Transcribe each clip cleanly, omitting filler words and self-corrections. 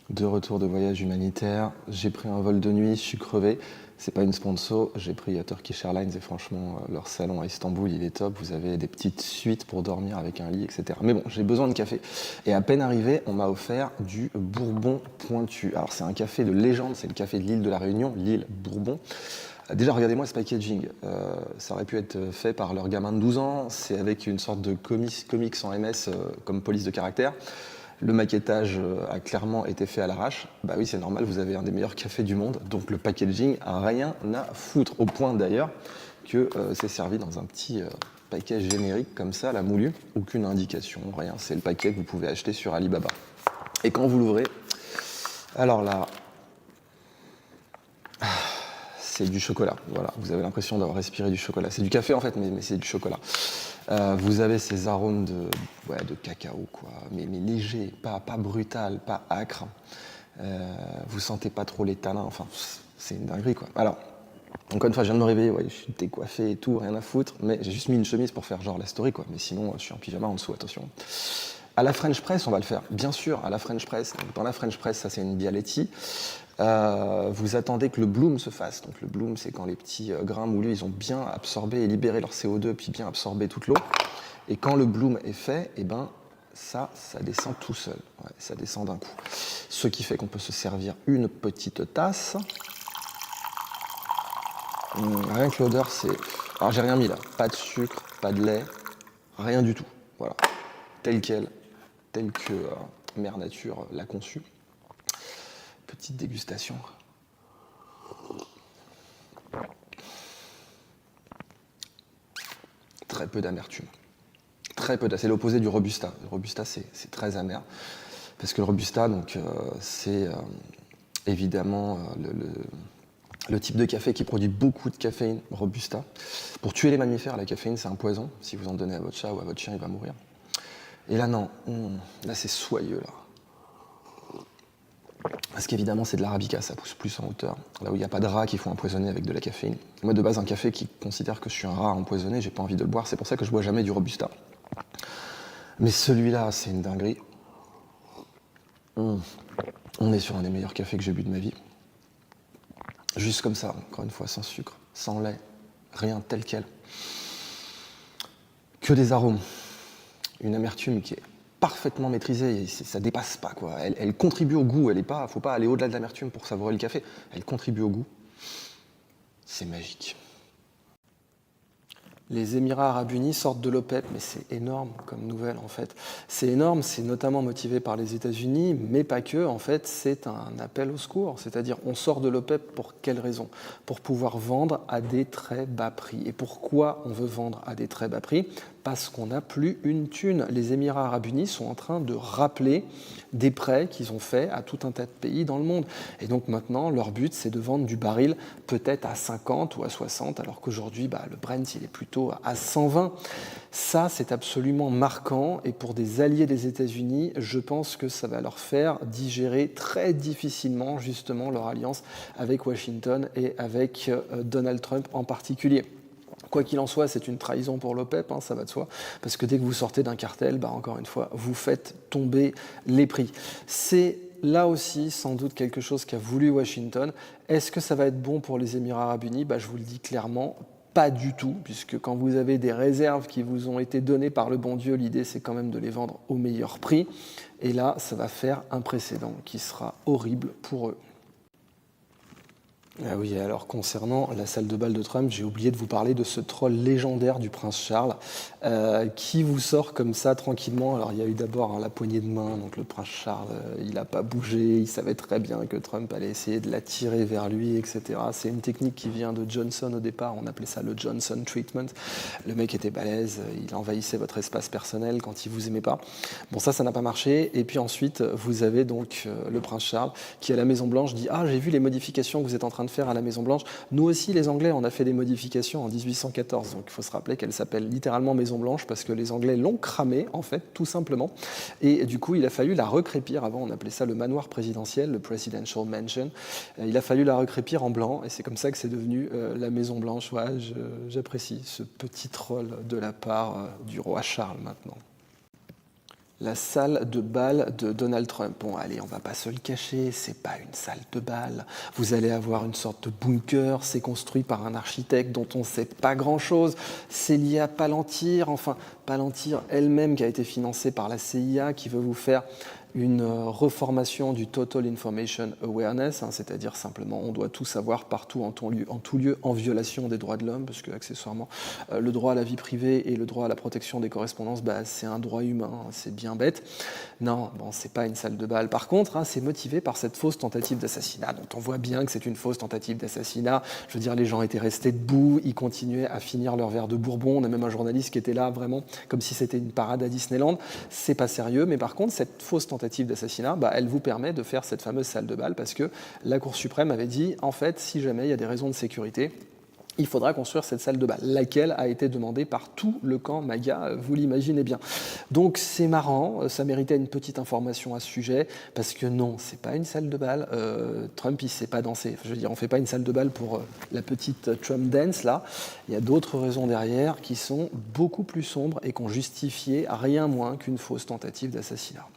De retour de voyage humanitaire, j'ai pris un vol de nuit, je suis crevé. C'est pas une sponsor, j'ai pris Turkish Airlines et franchement, leur salon à Istanbul, il est top. Vous avez des petites suites pour dormir avec un lit, etc. Mais bon, j'ai besoin de café. Et à peine arrivé, on m'a offert du Bourbon Pointu. Alors c'est un café de légende, c'est le café de l'île de la Réunion, l'île Bourbon. Déjà, regardez-moi ce packaging. Ça aurait pu être fait par leur gamin de 12 ans. C'est avec une sorte de comics en MS comme police de caractère. Le maquettage a clairement été fait à l'arrache. Bah oui, c'est normal, vous avez un des meilleurs cafés du monde, donc le packaging a rien à foutre. Au point d'ailleurs que c'est servi dans un petit paquet générique comme ça, la moulue. Aucune indication, rien. C'est le paquet que vous pouvez acheter sur Alibaba. Et quand vous l'ouvrez, alors là, c'est du chocolat. Voilà, vous avez l'impression d'avoir respiré du chocolat. C'est du café en fait, mais c'est du chocolat. Vous avez ces arômes de cacao, quoi, mais léger, pas brutal, pas acre. Vous sentez pas trop les tanins, enfin, c'est une dinguerie, quoi. Alors, encore une fois, je viens de me réveiller, ouais, je suis décoiffé et tout, rien à foutre, mais j'ai juste mis une chemise pour faire genre la story, quoi. Mais sinon, je suis en pyjama en dessous, attention. À la French Press, on va le faire, bien sûr, à la French Press. Donc, dans la French Press, ça c'est une Bialetti. Vous attendez que le bloom se fasse. Donc le bloom, c'est quand les petits grains moulus, ils ont bien absorbé et libéré leur CO2, puis bien absorbé toute l'eau. Et quand le bloom est fait, eh ben, ça descend tout seul. Ouais, ça descend d'un coup. Ce qui fait qu'on peut se servir une petite tasse. Rien que l'odeur, c'est... Alors j'ai rien mis là. Pas de sucre, pas de lait, rien du tout. Voilà. Tel quel, tel que Mère Nature l'a conçu. Petite dégustation. Très peu d'amertume. Très peu. C'est l'opposé du Robusta. Le Robusta, c'est très amer. Parce que le Robusta, donc, c'est évidemment le type de café qui produit beaucoup de caféine, Robusta. Pour tuer les mammifères, la caféine, c'est un poison. Si vous en donnez à votre chat ou à votre chien, il va mourir. Et là, non. Là, c'est soyeux, là. Parce qu'évidemment, c'est de l'arabica, ça pousse plus en hauteur. Là où il n'y a pas de rats qui font empoisonner avec de la caféine. Moi, de base, un café qui considère que je suis un rat empoisonné, j'ai pas envie de le boire. C'est pour ça que je bois jamais du Robusta. Mais celui-là, c'est une dinguerie. On est sur un des meilleurs cafés que j'ai bu de ma vie. Juste comme ça, encore une fois, sans sucre, sans lait, rien, tel quel. Que des arômes. Une amertume qui est parfaitement maîtrisée, ça dépasse pas, quoi. Elle contribue au goût, faut pas aller au-delà de l'amertume pour savourer le café. Elle contribue au goût. C'est magique. Les Émirats Arabes Unis sortent de l'OPEP, mais c'est énorme comme nouvelle en fait. C'est énorme, c'est notamment motivé par les États-Unis, mais pas que. En fait, c'est un appel au secours. C'est-à-dire, on sort de l'OPEP pour quelle raison? Pour pouvoir vendre à des très bas prix. Et pourquoi on veut vendre à des très bas prix? Parce qu'on n'a plus une thune. Les Émirats Arabes Unis sont en train de rappeler des prêts qu'ils ont faits à tout un tas de pays dans le monde. Et donc maintenant, leur but, c'est de vendre du baril peut-être à 50 ou à 60, alors qu'aujourd'hui, le Brent, il est plutôt à 120. Ça, c'est absolument marquant. Et pour des alliés des États-Unis, je pense que ça va leur faire digérer très difficilement, justement, leur alliance avec Washington et avec Donald Trump en particulier. Quoi qu'il en soit, c'est une trahison pour l'OPEP, ça va de soi, parce que dès que vous sortez d'un cartel, encore une fois, vous faites tomber les prix. C'est là aussi sans doute quelque chose qu'a voulu Washington. Est-ce que ça va être bon pour les Émirats Arabes Unis? Je vous le dis clairement, pas du tout, puisque quand vous avez des réserves qui vous ont été données par le bon Dieu, l'idée c'est quand même de les vendre au meilleur prix. Et là, ça va faire un précédent qui sera horrible pour eux. Ah oui, alors concernant la salle de bal de Trump, j'ai oublié de vous parler de ce troll légendaire du prince Charles qui vous sort comme ça tranquillement. Alors il y a eu d'abord la poignée de main, donc le prince Charles, il n'a pas bougé, il savait très bien que Trump allait essayer de l'attirer vers lui, etc. C'est une technique qui vient de Johnson au départ, on appelait ça le Johnson Treatment. Le mec était balèze, il envahissait votre espace personnel quand il vous aimait pas. Bon, ça n'a pas marché. Et puis ensuite, vous avez donc le prince Charles qui à la Maison Blanche dit « Ah, j'ai vu les modifications que vous êtes en train de faire à la Maison-Blanche. Nous aussi, les Anglais, on a fait des modifications en 1814. » Donc il faut se rappeler qu'elle s'appelle littéralement Maison-Blanche parce que les Anglais l'ont cramée, en fait, tout simplement. Et du coup, il a fallu la recrépir. Avant, on appelait ça le manoir présidentiel, le Presidential Mansion. Il a fallu la recrépir en blanc et c'est comme ça que c'est devenu la Maison-Blanche. Ouais, j'apprécie ce petit troll de la part du roi Charles maintenant. La salle de bal de Donald Trump. Bon, allez, on va pas se le cacher, c'est pas une salle de bal. Vous allez avoir une sorte de bunker, c'est construit par un architecte dont on sait pas grand-chose. C'est lié à Palantir, enfin, Palantir elle-même qui a été financée par la CIA, qui veut vous faire une reformation du Total Information Awareness, c'est-à-dire simplement on doit tout savoir partout, en tout lieu, en violation des droits de l'homme, parce que accessoirement le droit à la vie privée et le droit à la protection des correspondances, c'est un droit humain, c'est bien bête. Non, bon, c'est pas une salle de bal. Par contre, c'est motivé par cette fausse tentative d'assassinat, dont on voit bien que c'est une fausse tentative d'assassinat. Je veux dire, les gens étaient restés debout, ils continuaient à finir leur verre de bourbon. On a même un journaliste qui était là, vraiment, comme si c'était une parade à Disneyland. C'est pas sérieux, mais par contre, cette fausse tentative d'assassinat, elle vous permet de faire cette fameuse salle de bal parce que la Cour suprême avait dit, en fait, si jamais il y a des raisons de sécurité, il faudra construire cette salle de bal, laquelle a été demandée par tout le camp MAGA, vous l'imaginez bien. Donc c'est marrant, ça méritait une petite information à ce sujet, parce que non, c'est pas une salle de bal, Trump il sait pas danser, je veux dire, on fait pas une salle de bal pour la petite Trump dance là, il y a d'autres raisons derrière qui sont beaucoup plus sombres et qui ont justifié rien moins qu'une fausse tentative d'assassinat.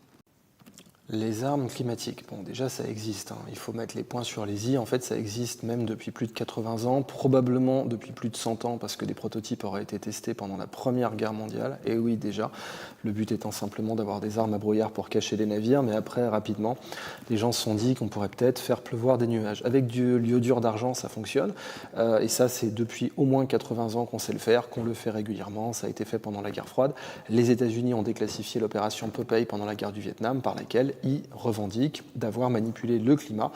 Les armes climatiques, bon déjà ça existe, il faut mettre les points sur les i, en fait ça existe même depuis plus de 80 ans, probablement depuis plus de 100 ans parce que des prototypes auraient été testés pendant la Première Guerre mondiale, et oui déjà, le but étant simplement d'avoir des armes à brouillard pour cacher les navires, mais après rapidement les gens se sont dit qu'on pourrait peut-être faire pleuvoir des nuages. Avec du l'iodure d'argent ça fonctionne, et ça c'est depuis au moins 80 ans qu'on sait le faire, qu'on le fait régulièrement, ça a été fait pendant la guerre froide. Les États-Unis ont déclassifié l'opération Popeye pendant la guerre du Vietnam par laquelle ils revendiquent d'avoir manipulé le climat,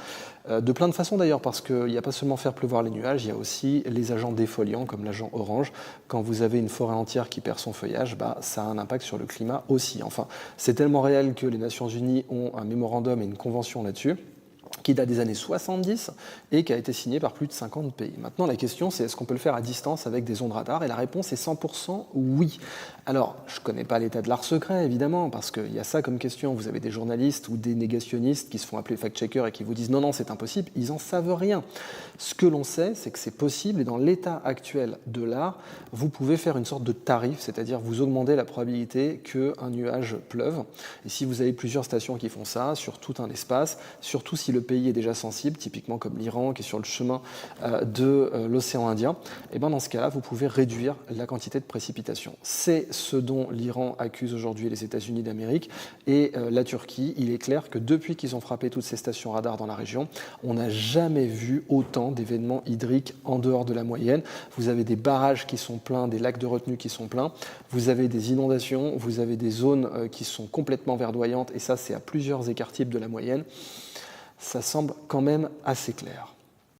de plein de façons d'ailleurs, parce qu'il n'y a pas seulement faire pleuvoir les nuages, il y a aussi les agents défoliants comme l'agent orange. Quand vous avez une forêt entière qui perd son feuillage, ça a un impact sur le climat aussi. Enfin, c'est tellement réel que les Nations Unies ont un mémorandum et une convention là-dessus, qui date des années 70 et qui a été signé par plus de 50 pays. Maintenant, la question, c'est est-ce qu'on peut le faire à distance avec des ondes radar? Et la réponse est 100% oui. Alors, je ne connais pas l'état de l'art secret, évidemment, parce qu'il y a ça comme question. Vous avez des journalistes ou des négationnistes qui se font appeler fact-checkers et qui vous disent non, non, c'est impossible. Ils n'en savent rien. Ce que l'on sait, c'est que c'est possible, et dans l'état actuel de l'art, vous pouvez faire une sorte de tarif, c'est-à-dire vous augmentez la probabilité qu'un nuage pleuve. Et si vous avez plusieurs stations qui font ça, sur tout un espace, surtout si le pays est déjà sensible, typiquement comme l'Iran qui est sur le chemin de l'océan Indien, et dans ce cas-là, vous pouvez réduire la quantité de précipitations. C'est ce dont l'Iran accuse aujourd'hui les États-Unis d'Amérique et la Turquie. Il est clair que depuis qu'ils ont frappé toutes ces stations radars dans la région, on n'a jamais vu autant d'événements hydriques en dehors de la moyenne. Vous avez des barrages qui sont pleins, des lacs de retenue qui sont pleins, vous avez des inondations, vous avez des zones qui sont complètement verdoyantes, et ça c'est à plusieurs écarts types de la moyenne. Ça semble quand même assez clair.